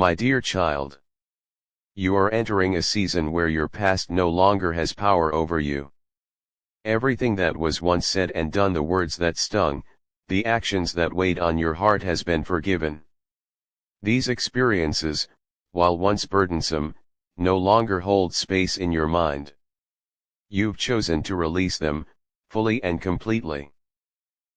My dear child, you are entering a season where your past no longer has power over you. Everything that was once said and done, the words that stung, the actions that weighed on your heart has been forgiven. These experiences, while once burdensome, no longer hold space in your mind. You've chosen to release them, fully and completely.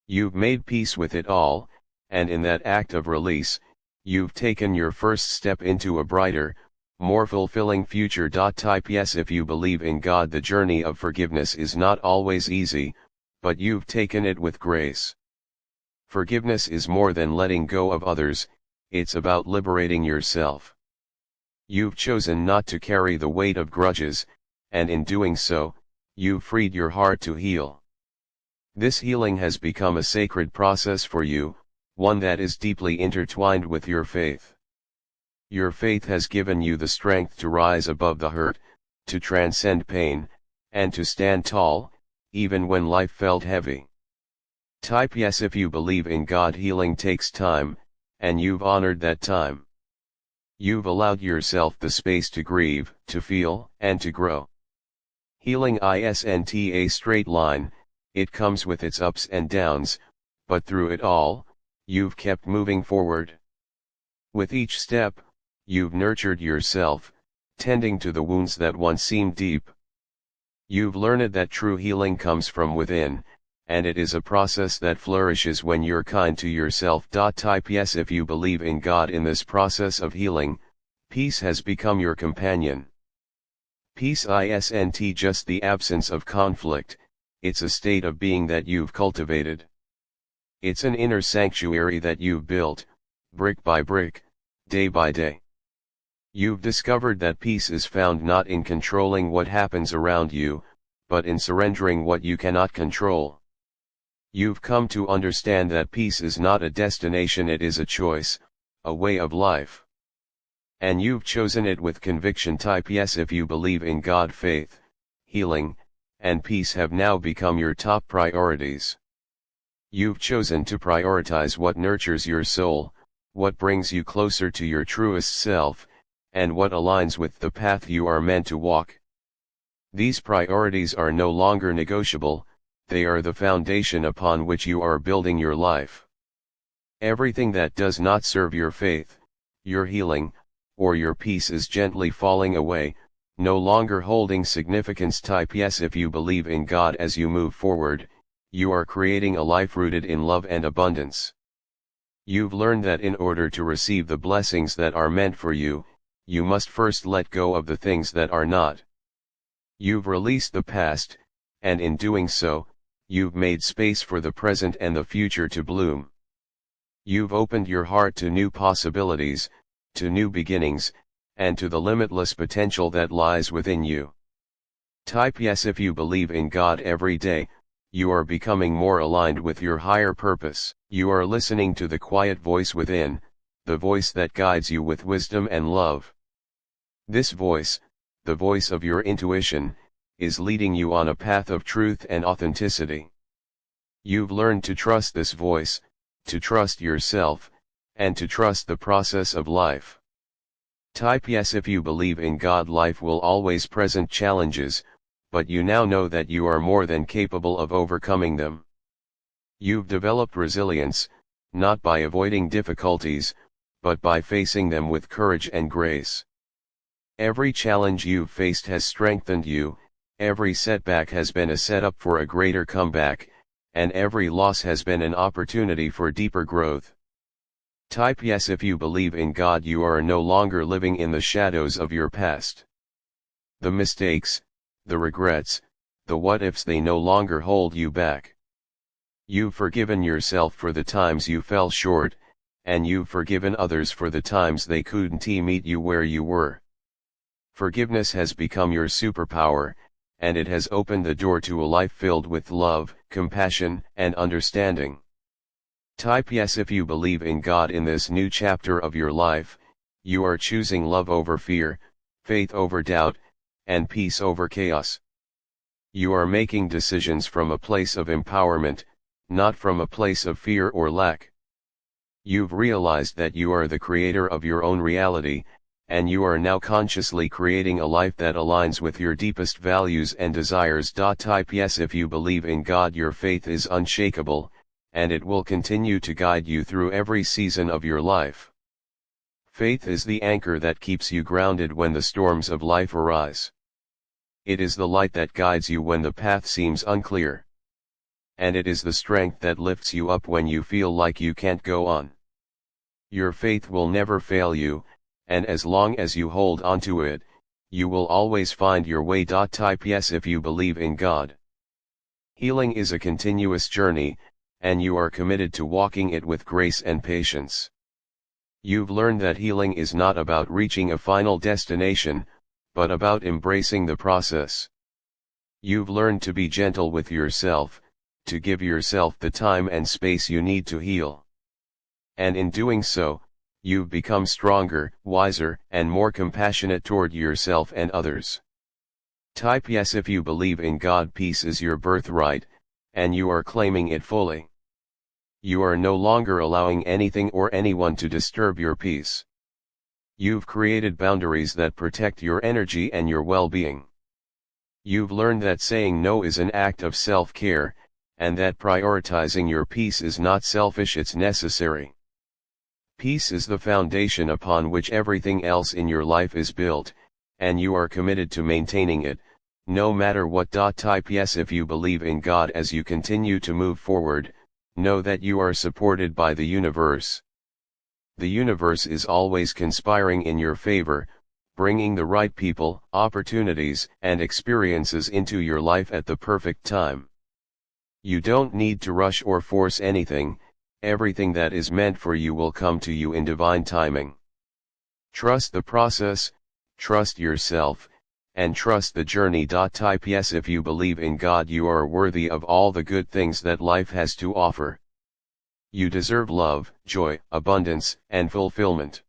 You've made peace with it all, and in that act of release, you've taken your first step into a brighter, more fulfilling future. Type yes if you believe in God. The journey of forgiveness is not always easy, but you've taken it with grace. Forgiveness is more than letting go of others, it's about liberating yourself. You've chosen not to carry the weight of grudges, and in doing so, you've freed your heart to heal. This healing has become a sacred process for you, one that is deeply intertwined with your faith. Your faith has given you the strength to rise above the hurt, to transcend pain, and to stand tall, even when life felt heavy. Type yes if you believe in God. Healing takes time, and you've honored that time. You've allowed yourself the space to grieve, to feel, and to grow. Healing isn't a straight line, it comes with its ups and downs, but through it all, you've kept moving forward. With each step, you've nurtured yourself, tending to the wounds that once seemed deep. You've learned that true healing comes from within, and it is a process that flourishes when you're kind to yourself. Type yes if you believe in God. In this process of healing, peace has become your companion. Peace isn't just the absence of conflict, it's a state of being that you've cultivated. It's an inner sanctuary that you've built, brick by brick, day by day. You've discovered that peace is found not in controlling what happens around you, but in surrendering what you cannot control. You've come to understand that peace is not a destination, it is a choice, a way of life. And you've chosen it with conviction. Type yes if you believe in God. Faith, healing, and peace have now become your top priorities. You've chosen to prioritize what nurtures your soul, what brings you closer to your truest self, and what aligns with the path you are meant to walk. These priorities are no longer negotiable, they are the foundation upon which you are building your life. Everything that does not serve your faith, your healing, or your peace is gently falling away, no longer holding significance. Type yes if you believe in God. As you move forward, you are creating a life rooted in love and abundance. You've learned that in order to receive the blessings that are meant for you, you must first let go of the things that are not. You've released the past, and in doing so, you've made space for the present and the future to bloom. You've opened your heart to new possibilities, to new beginnings, and to the limitless potential that lies within you. Type yes if you believe in God. Every day, you are becoming more aligned with your higher purpose. You are listening to the quiet voice within, the voice that guides you with wisdom and love. This voice, the voice of your intuition, is leading you on a path of truth and authenticity. You've learned to trust this voice, to trust yourself, and to trust the process of life. Type yes if you believe in God. Life will always present challenges, but you now know that you are more than capable of overcoming them. You've developed resilience, not by avoiding difficulties, but by facing them with courage and grace. Every challenge you've faced has strengthened you, every setback has been a setup for a greater comeback, and every loss has been an opportunity for deeper growth. Type yes if you believe in God. You are no longer living in the shadows of your past. The mistakes, the regrets, the what-ifs, they no longer hold you back. You've forgiven yourself for the times you fell short, and you've forgiven others for the times they couldn't meet you where you were. Forgiveness has become your superpower, and it has opened the door to a life filled with love, compassion, and understanding. Type yes if you believe in God. In this new chapter of your life, you are choosing love over fear, faith over doubt, and peace over chaos. You are making decisions from a place of empowerment, not from a place of fear or lack. You've realized that you are the creator of your own reality, and you are now consciously creating a life that aligns with your deepest values and desires. Type yes if you believe in God. Your faith is unshakable, and it will continue to guide you through every season of your life. Faith is the anchor that keeps you grounded when the storms of life arise. It is the light that guides you when the path seems unclear. And it is the strength that lifts you up when you feel like you can't go on. Your faith will never fail you, and as long as you hold on to it, you will always find your way. Type yes if you believe in God. Healing is a continuous journey, and you are committed to walking it with grace and patience. You've learned that healing is not about reaching a final destination, but about embracing the process. You've learned to be gentle with yourself, to give yourself the time and space you need to heal. And in doing so, you've become stronger, wiser, and more compassionate toward yourself and others. Type yes if you believe in God. Peace is your birthright, and you are claiming it fully. You are no longer allowing anything or anyone to disturb your peace. You've created boundaries that protect your energy and your well-being. You've learned that saying no is an act of self-care, and that prioritizing your peace is not selfish, it's necessary. Peace is the foundation upon which everything else in your life is built, and you are committed to maintaining it, no matter what. Type yes if you believe in God. As you continue to move forward, know that you are supported by the universe. The universe is always conspiring in your favor, bringing the right people, opportunities, and experiences into your life at the perfect time. You don't need to rush or force anything. Everything that is meant for you will come to you in divine timing. Trust the process, trust yourself, and trust the journey. Type yes if you believe in God. You are worthy of all the good things that life has to offer. You deserve love, joy, abundance, and fulfillment.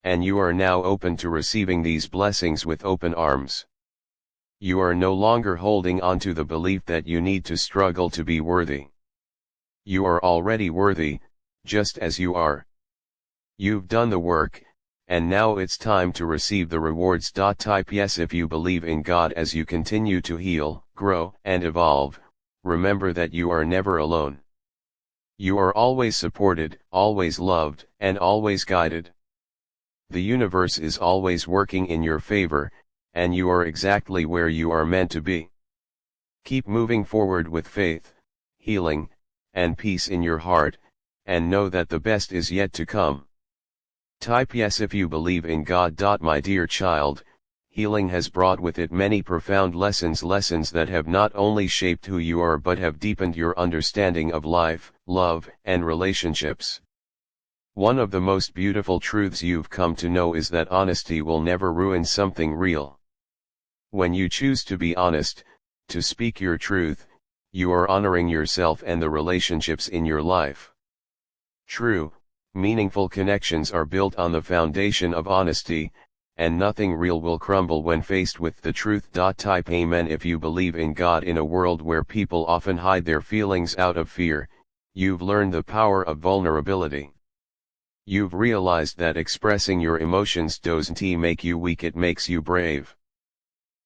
And you are now open to receiving these blessings with open arms. You are no longer holding on to the belief that you need to struggle to be worthy. You are already worthy, just as you are. You've done the work, and now it's time to receive the rewards. Type yes if you believe in God. As you continue to heal, grow, and evolve, remember that you are never alone. You are always supported, always loved, and always guided. The universe is always working in your favor, and you are exactly where you are meant to be. Keep moving forward with faith, healing, and peace in your heart, and know that the best is yet to come. Type yes if you believe in God. My dear child, healing has brought with it many profound lessons that have not only shaped who you are but have deepened your understanding of life, love, and relationships. One of the most beautiful truths you've come to know is that honesty will never ruin something real. When you choose to be honest, to speak your truth, you are honoring yourself and the relationships in your life. True, meaningful connections are built on the foundation of honesty, and nothing real will crumble when faced with the truth. Type amen if you believe in God. In a world where people often hide their feelings out of fear, you've learned the power of vulnerability. You've realized that expressing your emotions doesn't make you weak, it makes you brave.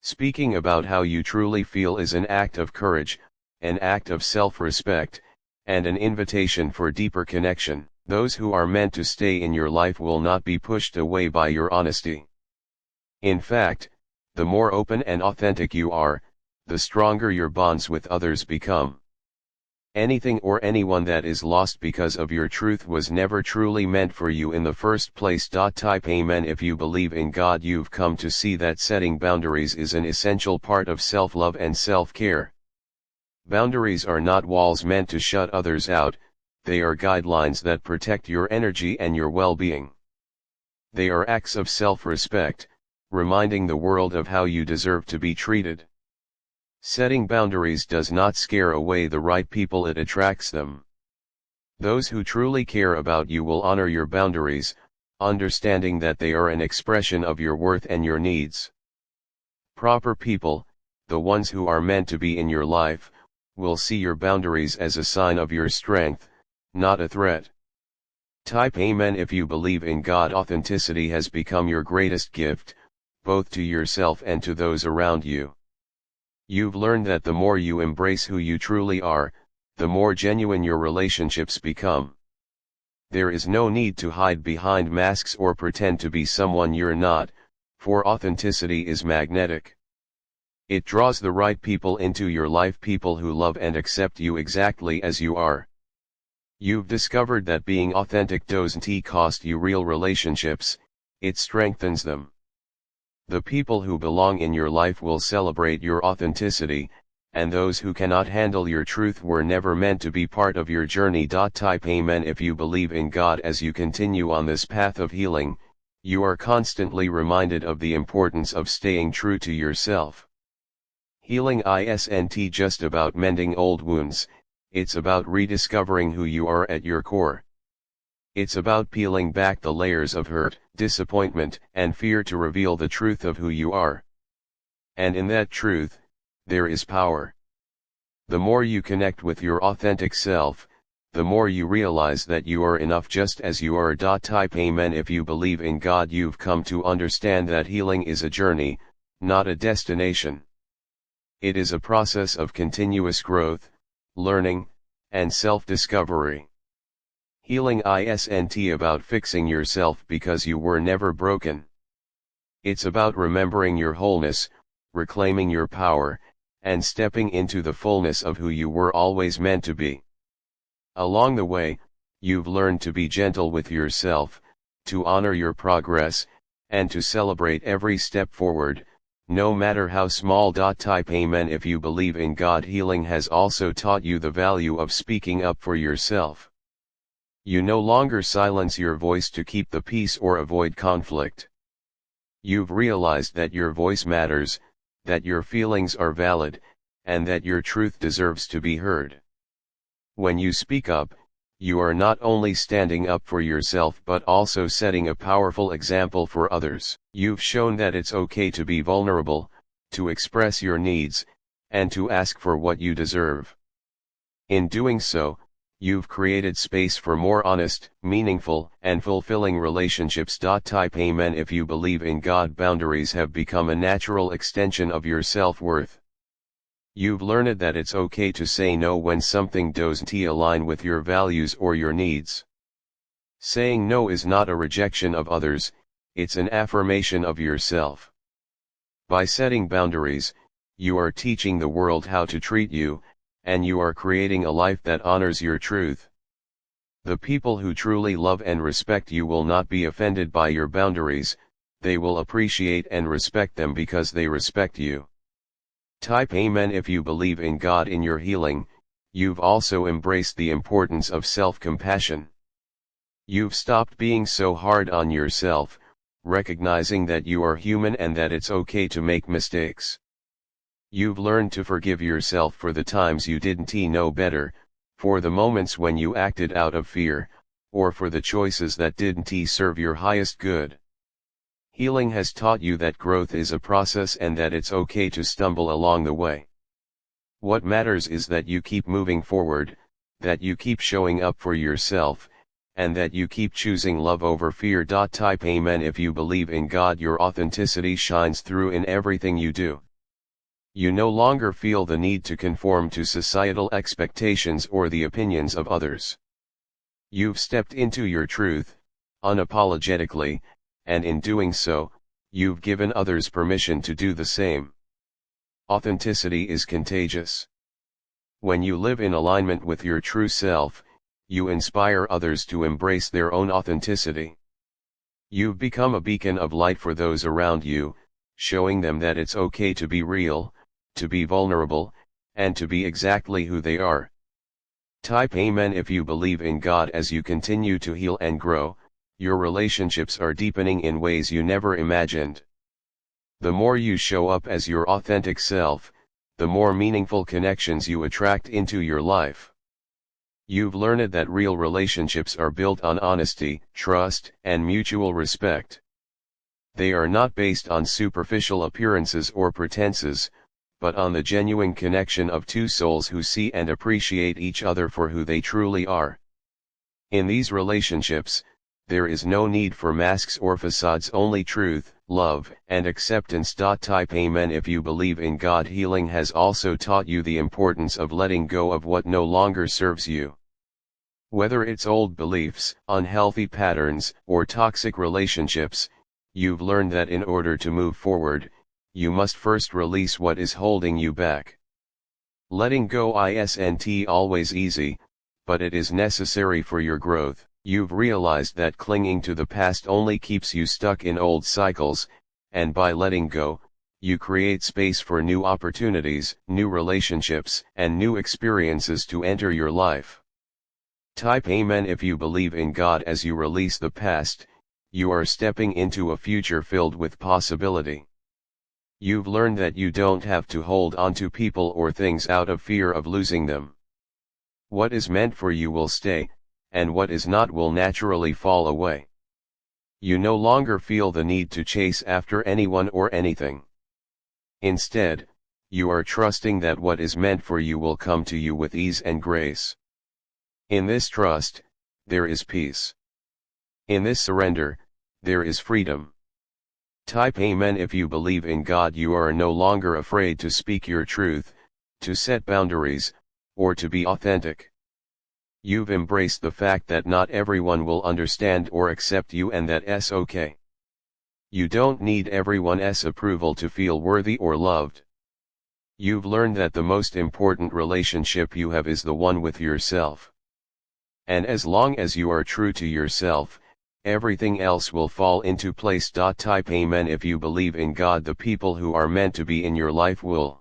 Speaking about how you truly feel is an act of courage, an act of self-respect, and an invitation for deeper connection. Those who are meant to stay in your life will not be pushed away by your honesty. In fact, the more open and authentic you are, the stronger your bonds with others become. Anything or anyone that is lost because of your truth was never truly meant for you in the first place. Type amen if you believe in God. You've come to see that setting boundaries is an essential part of self-love and self-care. Boundaries are not walls meant to shut others out, they are guidelines that protect your energy and your well-being. They are acts of self-respect, reminding the world of how you deserve to be treated. Setting boundaries does not scare away the right people, it attracts them. Those who truly care about you will honor your boundaries, understanding that they are an expression of your worth and your needs. Proper people, the ones who are meant to be in your life, will see your boundaries as a sign of your strength, not a threat. Type Amen if you believe in God. Authenticity has become your greatest gift, both to yourself and to those around you. You've learned that the more you embrace who you truly are, the more genuine your relationships become. There is no need to hide behind masks or pretend to be someone you're not, for authenticity is magnetic. It draws the right people into your life, people who love and accept you exactly as you are. You've discovered that being authentic doesn't cost you real relationships, it strengthens them. The people who belong in your life will celebrate your authenticity, and those who cannot handle your truth were never meant to be part of your journey. Type Amen if you believe in God. As you continue on this path of healing, you are constantly reminded of the importance of staying true to yourself. Healing isn't just about mending old wounds, it's about rediscovering who you are at your core. It's about peeling back the layers of hurt, disappointment, and fear to reveal the truth of who you are. And in that truth, there is power. The more you connect with your authentic self, the more you realize that you are enough just as you are. Type Amen if you believe in God. You've come to understand that healing is a journey, not a destination. It is a process of continuous growth, learning, and self-discovery. Healing isn't about fixing yourself because you were never broken. It's about remembering your wholeness, reclaiming your power, and stepping into the fullness of who you were always meant to be. Along the way, you've learned to be gentle with yourself, to honor your progress, and to celebrate every step forward, no matter how small. Type Amen if you believe in God. Healing has also taught you the value of speaking up for yourself. You no longer silence your voice to keep the peace or avoid conflict. You've realized that your voice matters, that your feelings are valid, and that your truth deserves to be heard. When you speak up, you are not only standing up for yourself but also setting a powerful example for others. You've shown that it's okay to be vulnerable, to express your needs, and to ask for what you deserve. In doing so, you've created space for more honest, meaningful, and fulfilling relationships. Type Amen if you believe in God. Boundaries have become a natural extension of your self-worth. You've learned that it's okay to say no when something doesn't align with your values or your needs. Saying no is not a rejection of others, it's an affirmation of yourself. By setting boundaries, you are teaching the world how to treat you, and you are creating a life that honors your truth. The people who truly love and respect you will not be offended by your boundaries, they will appreciate and respect them because they respect you. Type Amen if you believe in God. In your healing, you've also embraced the importance of self-compassion. You've stopped being so hard on yourself, recognizing that you are human and that it's okay to make mistakes. You've learned to forgive yourself for the times you didn't know better, for the moments when you acted out of fear, or for the choices that didn't serve your highest good. Healing has taught you that growth is a process and that it's okay to stumble along the way. What matters is that you keep moving forward, that you keep showing up for yourself, and that you keep choosing love over fear. Type Amen if you believe in God. Your authenticity shines through in everything you do. You no longer feel the need to conform to societal expectations or the opinions of others. You've stepped into your truth, unapologetically, and in doing so, you've given others permission to do the same. Authenticity is contagious. When you live in alignment with your true self, you inspire others to embrace their own authenticity. You've become a beacon of light for those around you, showing them that it's okay to be real, to be vulnerable, and to be exactly who they are. Type Amen if you believe in God. As you continue to heal and grow, your relationships are deepening in ways you never imagined. The more you show up as your authentic self, the more meaningful connections you attract into your life. You've learned that real relationships are built on honesty, trust, and mutual respect. They are not based on superficial appearances or pretenses, but on the genuine connection of two souls who see and appreciate each other for who they truly are. In these relationships, there is no need for masks or facades, only truth, love, and acceptance. Type Amen if you believe in God. Healing has also taught you the importance of letting go of what no longer serves you. Whether it's old beliefs, unhealthy patterns, or toxic relationships, you've learned that in order to move forward, you must first release what is holding you back. Letting go isn't always easy, but it is necessary for your growth. You've realized that clinging to the past only keeps you stuck in old cycles, and by letting go, you create space for new opportunities, new relationships, and new experiences to enter your life. Type Amen if you believe in God. As you release the past, you are stepping into a future filled with possibility. You've learned that you don't have to hold on to people or things out of fear of losing them. What is meant for you will stay, and what is not will naturally fall away. You no longer feel the need to chase after anyone or anything. Instead, you are trusting that what is meant for you will come to you with ease and grace. In this trust, there is peace. In this surrender, there is freedom. Type Amen if you believe in God. You are no longer afraid to speak your truth, to set boundaries, or to be authentic. You've embraced the fact that not everyone will understand or accept you, and that's okay. You don't need everyone's approval to feel worthy or loved. You've learned that the most important relationship you have is the one with yourself. And as long as you are true to yourself, everything else will fall into place. Type Amen if you believe in God. The people who are meant to be in your life will